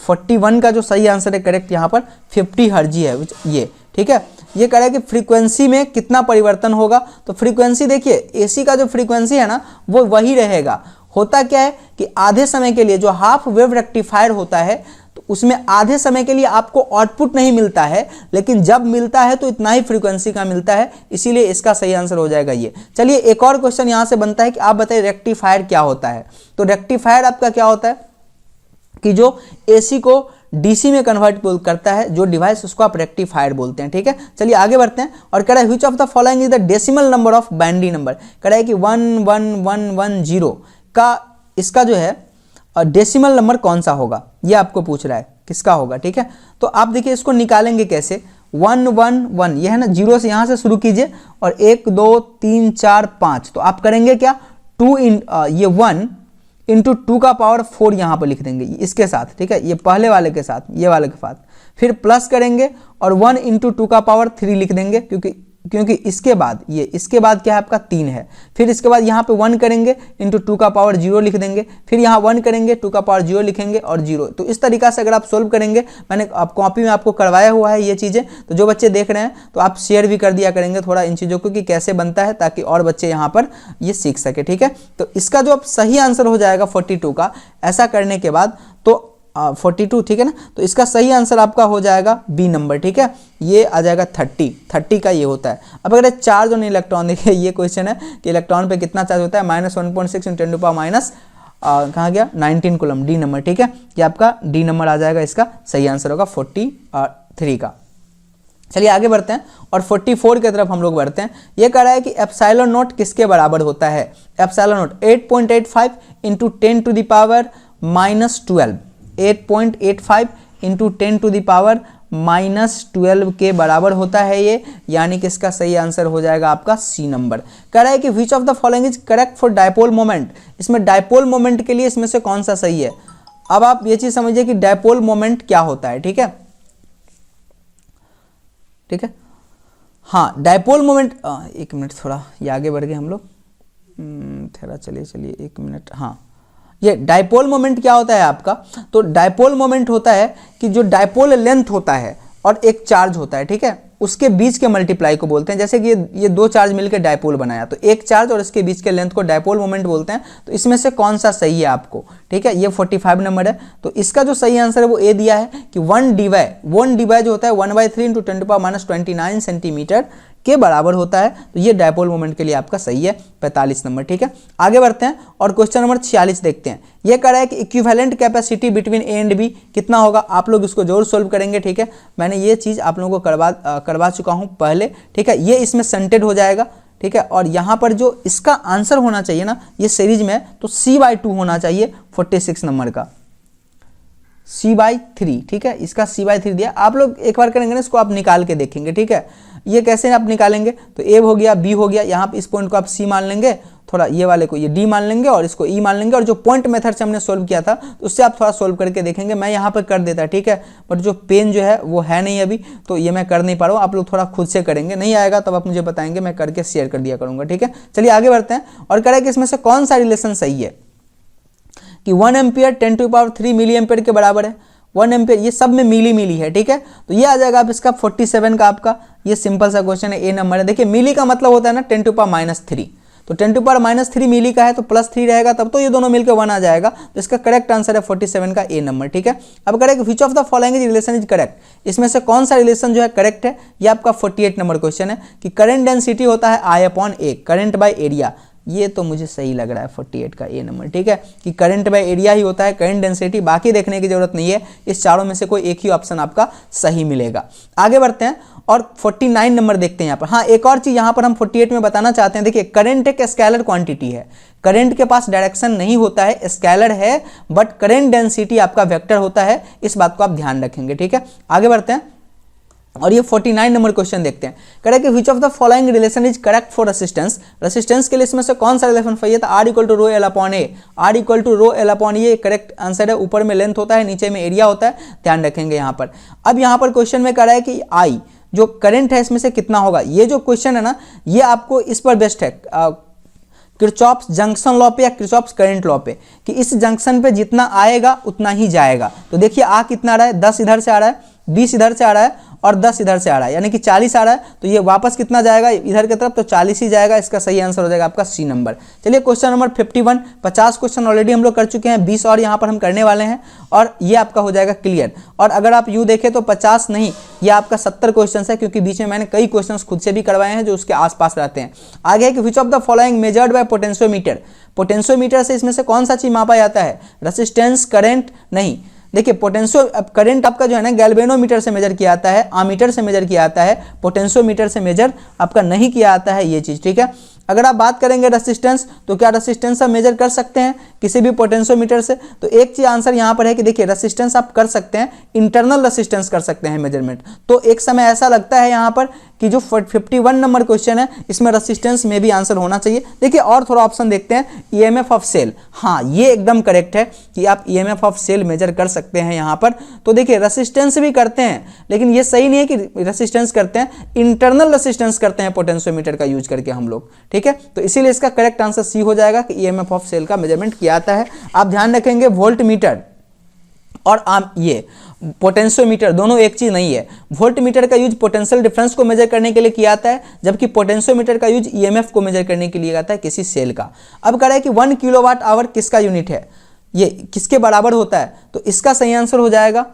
41 का जो सही आंसर है करेक्ट यहाँ पर 50 हर्ज है ये, ठीक है। ये कह रहा है कि फ्रीक्वेंसी में कितना परिवर्तन होगा, तो फ्रीक्वेंसी देखिए एसी का जो फ्रीक्वेंसी है ना वो वही रहेगा। होता क्या है कि आधे समय के लिए जो हाफ वेव रेक्टिफायर होता है तो उसमें आधे समय के लिए आपको आउटपुट नहीं मिलता है, लेकिन जब मिलता है तो इतना ही फ्रीक्वेंसी का मिलता है, इसीलिए इसका सही आंसर हो जाएगा ये। चलिए एक और क्वेश्चन यहां से बनता है कि आप बताइए रेक्टिफायर क्या होता है। तो रेक्टिफायर आपका क्या होता है कि जो एसी को डीसी में कन्वर्ट करता है जो डिवाइस, उसको आप रेक्टिफायर बोलते हैं, ठीक है। चलिए आगे बढ़ते हैं, और कह रहा है which of the following is the decimal number of binary number. कह रहा है कि 11110 का इसका जो है डेसिमल नंबर कौन सा होगा, ये आपको पूछ रहा है किसका होगा, ठीक है। तो आप देखिए इसको निकालेंगे कैसे, 111 ये है ना, जीरो से यहाँ से शुरू कीजिए, और 1 2 3 4 5, तो आप करेंगे क्या, 2 ये 1 इंटू 2 का पावर 4 यहाँ पर लिख देंगे इसके साथ, ठीक है, ये पहले वाले के साथ, ये वाले के साथ, फिर प्लस करेंगे और 1 इंटू 2 का पावर 3 लिख देंगे, क्योंकि इसके बाद इसके बाद क्या है आपका 3 है। फिर इसके बाद यहाँ पे 1 करेंगे इंटू 2 का पावर 0 लिख देंगे, फिर यहाँ 1 करेंगे 2 का पावर 0 लिखेंगे और 0। तो इस तरीका से अगर आप सोल्व करेंगे, मैंने आप कॉपी में आपको करवाया हुआ है ये चीज़ें, तो जो बच्चे देख रहे हैं तो आप शेयर भी कर दिया करेंगे थोड़ा इन चीज़ों को कि कैसे बनता है, ताकि और बच्चे यहाँ पर ये सीख सके, ठीक है। तो इसका जो अब सही आंसर हो जाएगा 42 का, ऐसा करने के बाद तो 42, ठीक है ना। तो इसका सही आंसर आपका हो जाएगा बी नंबर, ठीक है, ये आ जाएगा 30 का ये होता है। अब अगर चार्ज ऑन इलेक्ट्रॉन, देखिए ये क्वेश्चन है कि इलेक्ट्रॉन पे कितना चार्ज होता है, -1.6 × 10⁻⁻, कहाँ गया 19 कूलम, डी नंबर, ठीक है। ये आपका डी नंबर आ जाएगा, इसका सही आंसर होगा 43 का। चलिए आगे बढ़ते हैं, और 44 की तरफ हम लोग बढ़ते हैं। ये कह रहा है कि एप्सिलॉन नॉट किसके बराबर होता है। एप्सिलॉन नॉट 8.85 × 10⁻⁻12, 8.85 × 10⁻⁻12 के बराबर होता है ये, यानी कि इसका सही आंसर हो जाएगा आपका सी नंबर। कह रहा है कि which of the following is correct for dipole moment. इसमें डायपोल मोमेंट के लिए इसमें से कौन सा सही है। अब आप ये चीज समझिए कि डायपोल मोमेंट क्या होता है, ठीक है, ठीक है। हाँ, डायपोल मोमेंट, एक मिनट, थोड़ा ये आगे बढ़ गए हम लोग, थोड़ा चलिए 1 मिनट। हाँ, ये डायपोल मोमेंट क्या होता है आपका, तो डायपोल मोमेंट होता है कि जो डायपोल लेंथ होता है और एक चार्ज होता है, ठीक है, उसके बीच के मल्टीप्लाई को बोलते हैं। जैसे कि ये 2 चार्ज मिलकर डायपोल बनाया, तो एक चार्ज और इसके बीच के लेंथ को डायपोल मोमेंट बोलते हैं। तो इसमें से कौन सा सही है आपको, ठीक है, ये 45 नंबर है। तो इसका जो सही आंसर है वो ए दिया है कि 1 dy जो होता है 1/3 × 10⁻29 सेंटीमीटर, के बराबर होता है, तो ये डायपोल मोमेंट के लिए आपका सही है 45 नंबर। ठीक है, आगे बढ़ते हैं और क्वेश्चन नंबर 46 देखते हैं। ये कह रहा है कि equivalent capacity between A and B कितना होगा। आप लोग इसको जरूर सोल्व करेंगे। ठीक है, मैंने ये चीज़ आप लोगों को करवा चुका हूँ पहले। ठीक है, ये इसमें सेंटेड हो जाएगा। ठीक है, और यहाँ पर जो इसका आंसर होना चाहिए ना, ये सीरीज में तो C/2 होना चाहिए 46 नंबर का, C/3। ठीक है, इसका C/3 दिया। आप लोग एक बार करेंगे ना, इसको आप निकाल के देखेंगे। ठीक है, ये कैसे आप निकालेंगे, तो A हो गया, B हो गया, यहाँ पे इस पॉइंट को आप C मान लेंगे, थोड़ा ये वाले को ये D मान लेंगे और इसको E मान लेंगे। और जो पॉइंट मेथड से हमने सोल्व किया था तो उससे आप थोड़ा सोल्व करके देखेंगे। मैं यहाँ पर कर देता, ठीक है, बट जो पेन जो है वो है नहीं अभी, तो ये मैं कर नहीं पा रहा हूँ। आप लोग थोड़ा खुद से करेंगे, नहीं आएगा तब आप मुझे बताएंगे, मैं करके शेयर कर दिया करूँगा। ठीक है, चलिए आगे बढ़ते हैं और करें कि इसमें से कौन सा रिलेशन सही है कि 1 एम्पियर 10⁻³ मिली एम्पियर के बराबर है। 1 एम्पियर ये सब में मिली है। ठीक है, तो ये आ जाएगा आप इसका 47 का आपका, ये सिंपल सा क्वेश्चन है, ए नंबर है। देखिए मिली का मतलब होता है ना 10⁻⁻3, तो 10⁻³ मिली का है तो +3 रहेगा, तब तो ये दोनों मिलकर 1 आ जाएगा। तो इसका करेक्ट आंसर है 47 का ए नंबर। ठीक है, अब correct which of the following relation is correct, इसमें से कौन सा रिलेशन जो है करेक्ट है। ये आपका 48 नंबर क्वेश्चन है कि करंट डेंसिटी होता है I/A, करंट बाय एरिया। ये तो मुझे सही लग रहा है 48 का ए नंबर। ठीक है, कि करंट बाय एरिया ही होता है करंट डेंसिटी, बाकी देखने की जरूरत नहीं है। इस चारों में से कोई एक ही ऑप्शन आपका सही मिलेगा। आगे बढ़ते हैं और 49 नंबर देखते हैं यहाँ पर। हाँ, एक और चीज यहाँ पर हम 48 में बताना चाहते हैं। देखिए करंट एक स्केलर क्वांटिटी है, करंट के पास डायरेक्शन नहीं होता है, स्केलर है, बट करंट डेंसिटी आपका वेक्टर होता है। इस बात को आप ध्यान रखेंगे। ठीक है, आगे बढ़ते हैं और ये 49 नंबर क्वेश्चन देखते हैं। कह रहा है कि which of the following relation is correct for resistance, resistance के लिए इसमें से कौन सा रिलेशन सही है। तो R = ρl/A, R = ρl/A correct answer है। ऊपर में लेंथ होता है, नीचे में एरिया होता है, ध्यान रखेंगे यहाँ पर। अब यहाँ पर क्वेश्चन में कह रहा है कि I जो करंट है इसमें से कितना होगा। ये जो क्वेश्चन है ना, ये आपको इस पर बेस्ट है, किरचॉफ्स जंक्शन लॉ पे या किरचॉफ्स करंट लॉ पे, कि इस जंक्शन पे जितना आएगा उतना ही जाएगा। तो देखिए आ कितना आ रहा है, 10 इधर से आ रहा है, 20 इधर से आ रहा है और 10 इधर से आ रहा है, यानी कि 40 आ रहा है। तो ये वापस कितना जाएगा इधर की तरफ, तो 40 ही जाएगा। इसका सही आंसर हो जाएगा आपका सी नंबर। चलिए क्वेश्चन नंबर 51, 50 क्वेश्चन ऑलरेडी हम लोग कर चुके हैं, 20 और यहाँ पर हम करने वाले हैं और ये आपका हो जाएगा क्लियर। और अगर आप यूँ देखें तो 50 नहीं, ये आपका 70 क्वेश्चन है, क्योंकि बीच में मैंने कई क्वेश्चन खुद से भी करवाए हैं जो उसके आसपास रहते हैं। आगे है कि which of the following measured by potentiometer, potentiometer से इसमें से कौन सा चीज मापा जाता है। रेसिस्टेंस, करंट नहीं। देखिए पोटेंशियो करंट आपका जो है ना गैल्वेनोमीटर से मेजर किया जाता है, आमीटर से मेजर किया जाता है, पोटेंशियोमीटर से मेजर आपका नहीं किया जाता है ये चीज़। ठीक है, अगर आप बात करेंगे रेसिस्टेंस, तो क्या रेसिस्टेंस आप मेजर कर सकते हैं किसी भी पोटेंशियोमीटर से। तो एक चीज आंसर यहाँ पर है कि देखिए रेसिस्टेंस आप कर सकते हैं, इंटरनल रेसिस्टेंस कर सकते हैं मेजरमेंट। तो एक समय ऐसा लगता है यहाँ पर कि जो 51 नंबर क्वेश्चन है इसमें रेसिस्टेंस में भी आंसर होना चाहिए। देखिए और थोड़ा ऑप्शन देखते हैं, ईएमएफ ऑफ सेल, हाँ ये एकदम करेक्ट है कि आप ईएमएफ ऑफ सेल मेजर कर सकते हैं यहाँ पर। तो देखिए रेसिस्टेंस भी करते हैं, लेकिन ये सही नहीं है कि रेसिस्टेंस करते हैं, इंटरनल रेसिस्टेंस करते हैं पोटेंशियोमीटर का यूज करके हम लोग। ठीक है, तो इसीलिए इसका करेक्ट आंसर सी हो जाएगा कि ईएमएफ ऑफ सेल का मेजरमेंट किया जाता है। आप ध्यान रखेंगे वोल्ट मीटर और ये पोटेंशियोमीटर दोनों एक चीज नहीं है। वोल्ट मीटर का यूज पोटेंशियल डिफरेंस को मेजर करने के लिए किया जाता है, जबकि पोटेंशियोमीटर का यूज ईएमएफ को मेजर करने के लिए आता है किसी सेल का। अब कह रहा है कि 1 किलोवाट आवर किसका यूनिट है, ये किसके बराबर होता है। तो इसका सही आंसर हो जाएगा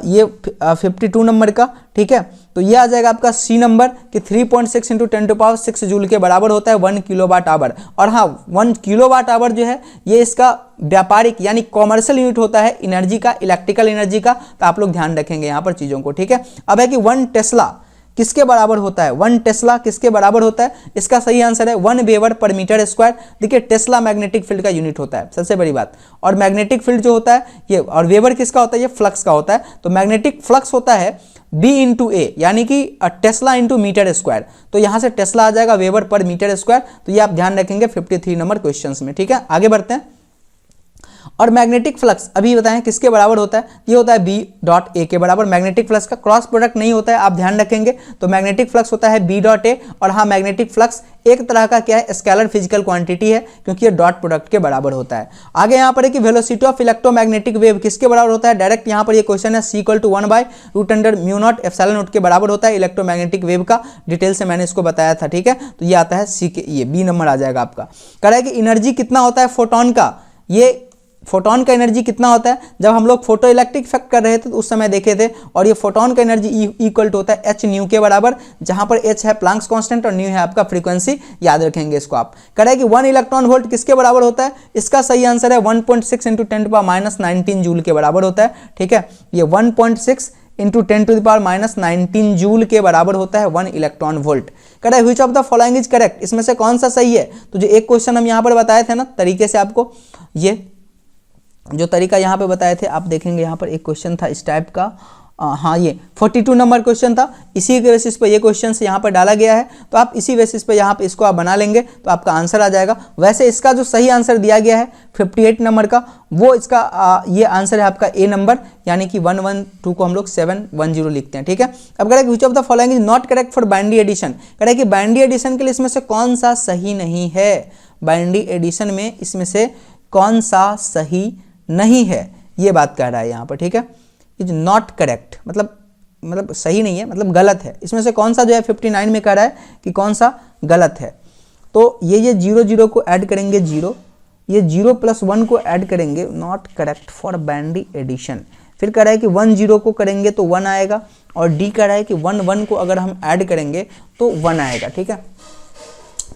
ये 52 नंबर का। ठीक है, तो ये आ जाएगा आपका सी नंबर कि 3.6 × 10⁶ जूल के बराबर होता है 1 किलोवाट आवर। और हाँ 1 किलोवाट आवर जो है ये इसका व्यापारिक यानी कॉमर्शियल यूनिट होता है एनर्जी का, इलेक्ट्रिकल एनर्जी का। तो आप लोग ध्यान रखेंगे यहाँ पर चीज़ों को। ठीक है, अब है कि 1 टेस्ला किसके बराबर होता है, 1 टेस्ला किसके बराबर होता है। इसका सही आंसर है 1 वेबर पर मीटर स्क्वायर। देखिए टेस्ला मैग्नेटिक फील्ड का यूनिट होता है, सबसे बड़ी बात। और मैग्नेटिक फील्ड जो होता है ये, और वेबर किसका होता है, ये फ्लक्स का होता है। तो मैग्नेटिक फ्लक्स होता है B × A, यानी कि टेस्ला × मीटर स्क्वायर। तो यहाँ से टेस्ला आ जाएगा वेबर पर मीटर स्क्वायर। तो ये आप ध्यान रखेंगे 53 नंबर क्वेश्चन में। ठीक है, आगे बढ़ते हैं। और मैग्नेटिक फ्लक्स अभी बताएं किसके बराबर होता है, ये होता है B.A के बराबर। मैग्नेटिक फ्लक्स का क्रॉस प्रोडक्ट नहीं होता है, आप ध्यान रखेंगे। तो मैग्नेटिक फ्लक्स होता है B.A। और हाँ मैग्नेटिक फ्लक्स एक तरह का क्या है, स्केलर फिजिकल क्वांटिटी है, क्योंकि ये डॉट प्रोडक्ट के बराबर होता है। आगे यहाँ पर है कि वेलोसिटी ऑफ इलेक्ट्रोमैग्नेटिक वेव किसके बराबर होता है। डायरेक्ट यहाँ पर ये क्वेश्चन है, C = 1/√μ0 ε होता है इलेक्ट्रोमैग्नेटिक वेव का। डिटेल से मैंने इसको बताया था। ठीक है, तो ये आता है सी के, ये बी नंबर आ जाएगा आपका। कह रहा है कि एनर्जी कितना होता है फोटोन का, ये फोटोन का एनर्जी कितना होता है, जब हम लोग फोटो इलेक्ट्रिक इफेक्ट कर रहे थे तो उस समय देखे थे, और ये फोटोन का एनर्जी इक्वल टू होता है एच न्यू के बराबर, जहां पर एच है प्लैंक्स कांस्टेंट और न्यू है आपका फ्रीक्वेंसी, याद रखेंगे इसको आप। कह रहा है कि 1 इलेक्ट्रॉन वोल्ट किसके बराबर होता है, इसका सही आंसर है 1.6 इंटू 10⁻19 जूल के बराबर होता है, ठीक है। ये 1.6 इंटू 10⁻19 जूल के बराबर होता है 1 इलेक्ट्रॉन वोल्ट। कह रहा है which of the following is correct, इसमें से कौन सा सही है। तो जो एक क्वेश्चन हम यहाँ पर बताए थे ना तरीके से आपको, ये जो तरीका यहाँ पे बताए थे आप देखेंगे, यहाँ पर एक क्वेश्चन था इस टाइप का, हाँ ये 42 नंबर क्वेश्चन था, इसी के बेसिस पे ये क्वेश्चन यहाँ पर डाला गया है, तो आप इसी बेसिस पे यहाँ पे इसको आप बना लेंगे तो आपका आंसर आ जाएगा। वैसे इसका जो सही आंसर दिया गया है 58 नंबर का, वो इसका ये आंसर है आपका ए नंबर, यानी कि 112 को हम लोग 710 लिखते हैं, ठीक है। अब कह रहा है which of the following is not correct for binary addition, कह रहा है कि बाइनरी एडिशन के लिए इसमें से कौन सा सही नहीं है, बाइनरी एडिशन में इसमें से कौन सा सही नहीं है, ये बात कह रहा है यहाँ पर, ठीक है। इज नॉट करेक्ट मतलब सही नहीं है, मतलब गलत है, इसमें से कौन सा जो है 59 में कह रहा है कि कौन सा गलत है। तो ये 0 0 को ऐड करेंगे 0, ये 0 + 1 को ऐड करेंगे, not correct for binary addition. फिर कह रहा है कि 1 0 को करेंगे तो 1 आएगा, और डी कह रहा है कि 1 1 को अगर हम ऐड करेंगे तो 1 आएगा, ठीक है।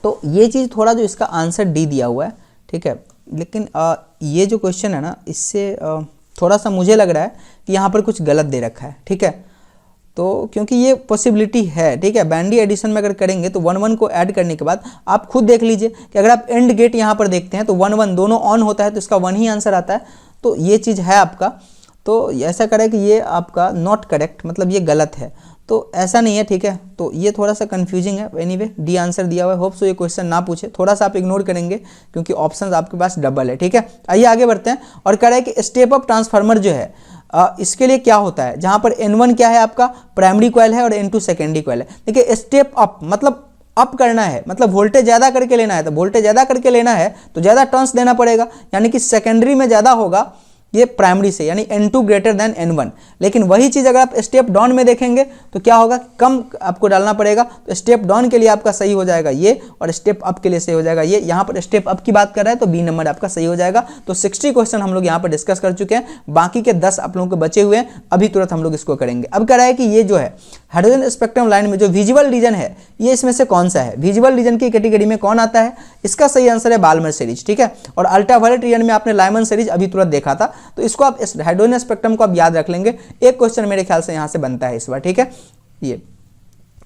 तो ये चीज़ थोड़ा जो इसका आंसर डी दिया हुआ है, ठीक है, लेकिन ये जो क्वेश्चन है ना इससे थोड़ा सा मुझे लग रहा है कि यहाँ पर कुछ गलत दे रखा है, ठीक है। तो क्योंकि ये पॉसिबिलिटी है, ठीक है, बाइनरी एडिशन में अगर करेंगे तो 1 1 को ऐड करने के बाद आप खुद देख लीजिए कि अगर आप एंड गेट यहाँ पर देखते हैं तो 1 1 दोनों ऑन होता है, तो इसका 1 ही आंसर आता है। तो ये चीज़ है आपका, तो ऐसा करें कि ये आपका नॉट करेक्ट, मतलब ये गलत है, तो ऐसा नहीं है, ठीक है। तो ये थोड़ा सा कंफ्यूजिंग है, एनीवे डी आंसर दिया हुआ है, होप सो ये क्वेश्चन ना पूछे, थोड़ा सा आप इग्नोर करेंगे क्योंकि ऑप्शंस आपके पास डबल है, ठीक है। आइए आगे बढ़ते हैं, और कह रहा है कि स्टेप अप ट्रांसफार्मर जो है इसके लिए क्या होता है, जहां पर N1 क्या है आपका प्राइमरी कॉइल है और N2 सेकेंडरी कॉइल है। देखिए स्टेप अप मतलब अप करना है, मतलब वोल्टेज ज़्यादा करके लेना है, तो वोल्टेज ज़्यादा करके लेना है तो ज़्यादा टर्न्स देना पड़ेगा, यानी कि सेकेंडरी में ज़्यादा होगा ये प्राइमरी से, यानी N2 ग्रेटर देन N1। लेकिन वही चीज़ अगर आप स्टेप डाउन में देखेंगे तो क्या होगा, कम आपको डालना पड़ेगा, तो स्टेप डाउन के लिए आपका सही हो जाएगा ये, और स्टेप अप के लिए सही हो जाएगा ये। यहाँ पर स्टेप अप की बात कर रहा है तो बी नंबर आपका सही हो जाएगा। तो 60 क्वेश्चन हम लोग यहाँ पर डिस्कस कर चुके हैं, बाकी के 10 आप लोगों के बचे हुए हैं, अभी तुरंत हम लोग इसको करेंगे। अब कह रहा है कि ये जो है हाइड्रोजन स्पेक्ट्रम लाइन में जो विजुअल रीजन है ये इसमें से कौन सा है, विजुअल रीजन की कैटेगरी में कौन आता है, इसका सही आंसर है बाल्मर सीरीज, ठीक है। और अल्ट्रावायलेट रीजन में आपने लाइमन सीरीज अभी तुरंत देखा था, तो इसको आप इस हाइड्रोजन स्पेक्ट्रम को आप याद रख लेंगे। एक क्वेश्चन मेरे ख्याल से यहां से बनता है इस बार, ठीक है। ये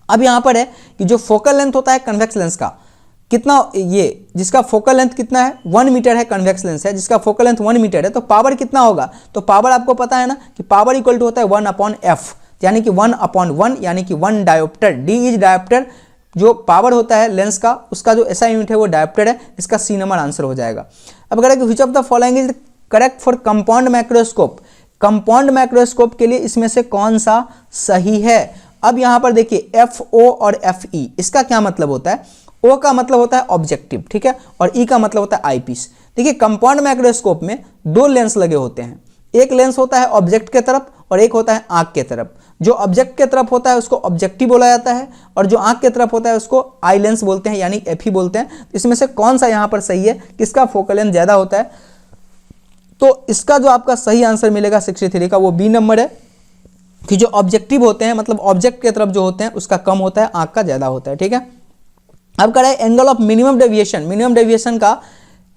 अब यहां पर है कि जो फोकल लेंथ होता है कन्वेक्स लेंस का कितना, ये जिसका फोकल लेंथ कितना है 1 मीटर है, कन्वेक्स लेंस है जिसका फोकल लेंथ 1 मीटर है, तो पावर कितना होगा, तो पावर आपको पता है ना कि पावर इक्वल टू होता है 1/f, यानी कि 1/1, यानी कि 1 डायोप्टर, डी इज डायोप्टर, जो पावर होता है लेंस का उसका जो ऐसा यूनिट है वो डायोप्टर है, इसका सी नंबर आंसर हो जाएगा। अब अगर which of the following is correct for compound microscope, compound microscope के लिए इसमें से कौन सा सही है। अब यहां पर देखिए FO और FE, इसका क्या मतलब होता है, O का मतलब होता है ऑब्जेक्टिव, ठीक है, और E का मतलब होता है आईपीस। देखिए कंपाउंड माइक्रोस्कोप में 2 लेंस लगे होते हैं, एक लेंस होता है ऑब्जेक्ट के तरफ और एक होता है आंख के तरफ। जो ऑब्जेक्ट के तरफ होता है उसको ऑब्जेक्टिव बोला जाता है, और जो आंख के तरफ होता है उसको आई लेंस बोलते हैं, यानी FE बोलते हैं। इसमें से कौन सा यहां पर सही है, किसका फोकल लेंथ ज्यादा होता है, तो इसका जो आपका सही आंसर मिलेगा 63 का वो बी नंबर है, कि जो ऑब्जेक्टिव होते हैं मतलब ऑब्जेक्ट के तरफ जो होते हैं उसका कम होता है, आंख का ज्यादा होता है, ठीक है। अब कह रहा है angle of minimum deviation, minimum deviation का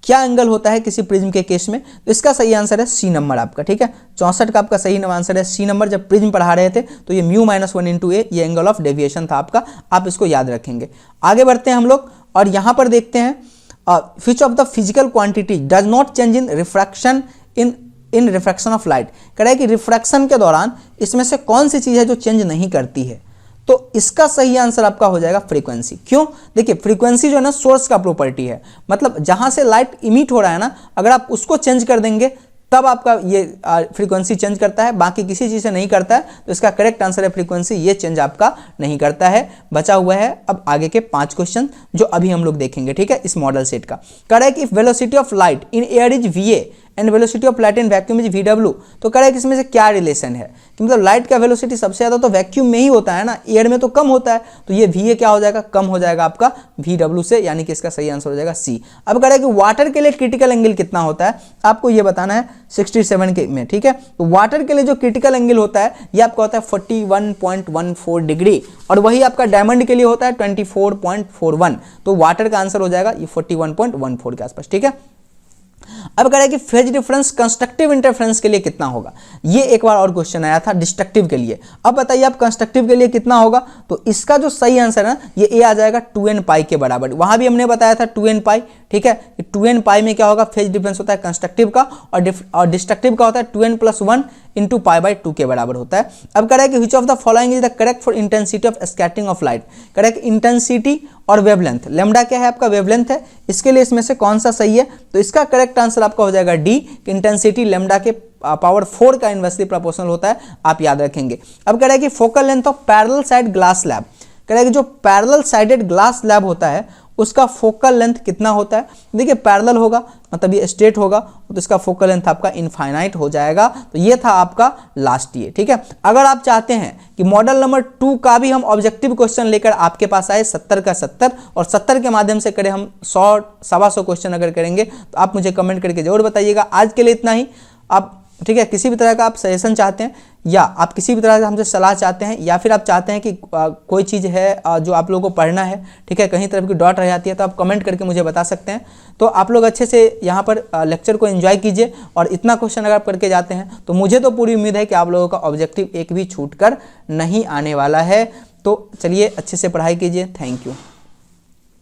क्या एंगल होता है किसी प्रिज्म के केस में, तो इसका सही आंसर है सी नंबर आपका, ठीक है। 64 का आपका सही आंसर है सी नंबर। जब प्रिज्म पढ़ा रहे थे तो ये μ - 1 × a ये एंगल ऑफ डेविएशन था आपका, आप इसको याद रखेंगे। आगे बढ़ते हैं हम लोग, और यहां पर देखते हैं which of the physical quantity does not change in refraction in refraction of light. कह रहा है कि रिफ्रैक्शन के दौरान इसमें से कौन सी चीज है जो चेंज नहीं करती है, तो इसका सही आंसर आपका हो जाएगा फ्रीक्वेंसी। क्यों, देखिए फ्रीक्वेंसी जो है ना सोर्स का प्रॉपर्टी है, मतलब जहां से लाइट इमिट हो रहा है ना, अगर आप उसको चेंज कर देंगे तब आपका ये फ्रीक्वेंसी चेंज करता है, बाकी किसी चीज से नहीं करता है। तो इसका करेक्ट आंसर है फ्रीक्वेंसी, ये चेंज आपका नहीं करता है। बचा हुआ है अब आगे के 5 क्वेश्चन जो अभी हम लोग देखेंगे, ठीक है, इस मॉडल सेट का। कह रहा है कि if velocity of light in air is va and velocity of light in vacuum is VW। तो कह रहा है कि इसमें से क्या रिलेशन है कि मतलब लाइट का वेलोसिटी सबसे ज़्यादा तो वैक्यूम में ही होता है ना, एयर में तो कम होता है, तो ये VA क्या हो जाएगा, कम हो जाएगा आपका VW से, यानी कि इसका सही आंसर हो जाएगा C। अब कह रहा है कि वाटर के लिए क्रिटिकल एंगल कितना होता है, आपको ये बताना है 67 के में, ठीक है। तो वाटर के लिए जो क्रिटिकल एंगल होता है ये आपका होता है 41.14 डिग्री, और वही आपका डायमंड के लिए होता है 24.41। तो वाटर का आंसर हो जाएगा ये 41.14 के आसपास, ठीक है। अब कह रहा है कि फेज डिफरेंस कंस्ट्रक्टिव इंटरफेरेंस के लिए कितना होगा, ये एक बार और क्वेश्चन आया था डिस्ट्रक्टिव के लिए। अब बताइए आप कंस्ट्रक्टिव के लिए कितना होगा, तो इसका जो सही आंसर है ये ए आ जाएगा 2n पाई के बराबर। वहां भी हमने बताया था 2n पाई, ठीक है। 2n पाई में क्या होगा, फेज डिफरेंस होता है कंस्ट्रक्टिव का, और डिस्ट्रक्टिव का होता है 2n + 1 इंटू π/2 के बराबर होता है। अब कह रहा है कि which of the following is the correct for intensity of scattering of light. कह रहा है कि इंटेंसिटी और वेवलेंथ, लैम्डा क्या है आपका, वेवलेंथ है, इसके लिए इसमें से कौन सा सही है, तो इसका करेक्ट आंसर आपका हो जाएगा डी, इंटेंसिटी लैम्डा के पावर 4 का इनवर्सली प्रोपोर्शनल होता है, आप याद रखेंगे। अब कह रहा है कि focal length of parallel side glass slab. कह रहा है कि जो पैरेलल साइडेड ग्लास स्लैब होता है उसका फोकल लेंथ कितना होता है। देखिए पैरेलल होगा मतलब ये स्ट्रेट होगा, तो इसका फोकल लेंथ आपका इनफाइनाइट हो जाएगा। तो ये था आपका लास्ट ईयर, ठीक है। अगर आप चाहते हैं कि मॉडल नंबर 2 का भी हम ऑब्जेक्टिव क्वेश्चन लेकर आपके पास आए 70 का 70 और 70 के माध्यम से करें हम 100 सवा 100 क्वेश्चन अगर करेंगे, तो आप मुझे कमेंट करके जरूर बताइएगा। आज के लिए इतना ही। आप ठीक है, किसी भी तरह का आप सजेशन चाहते हैं या आप किसी भी तरह से हमसे सलाह चाहते हैं, या फिर आप चाहते हैं कि कोई चीज़ है जो आप लोगों को पढ़ना है, ठीक है, कहीं तरफ की डॉट रह जाती है, तो आप कमेंट करके मुझे बता सकते हैं। तो आप लोग अच्छे से यहाँ पर लेक्चर को एंजॉय कीजिए, और इतना क्वेश्चन अगर आप करके जाते हैं तो मुझे तो पूरी उम्मीद है कि आप लोगों का ऑब्जेक्टिव एक भी छूट कर नहीं आने वाला है। तो चलिए अच्छे से पढ़ाई कीजिए। Thank you.